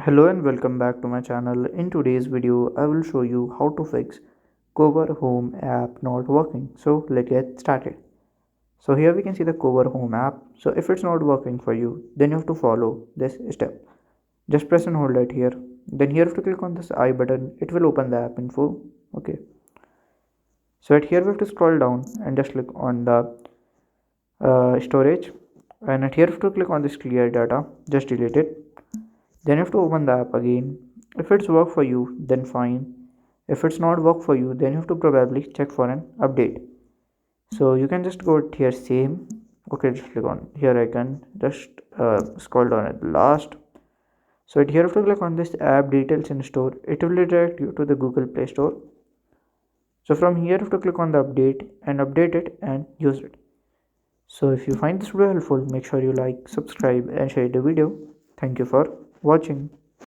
Hello and welcome back to my channel. In today's video, I will show you how to fix Cover Home app not working. So let's get started. So here we can see the Cover Home app. So if it's not working for you, then you have to follow this step. Just press and hold it here. Then here you have to click on this I button. It will open the app info. Okay. So at here we have to scroll down and just click on the storage. And at here you have to click on this clear data. Just delete it. Then you have to open the app again. If it's work for you, then fine. If it's not work for you, then you have to probably check for an update. So you can just go here same. Okay, just click on here icon. Just scroll down at the last. So at here you have to click on this app details in store. It will redirect you to the Google Play Store. So from here you have to click on the update and update it and use it. So if you find this video helpful, make sure you like, subscribe and share the video. Thank you for watching.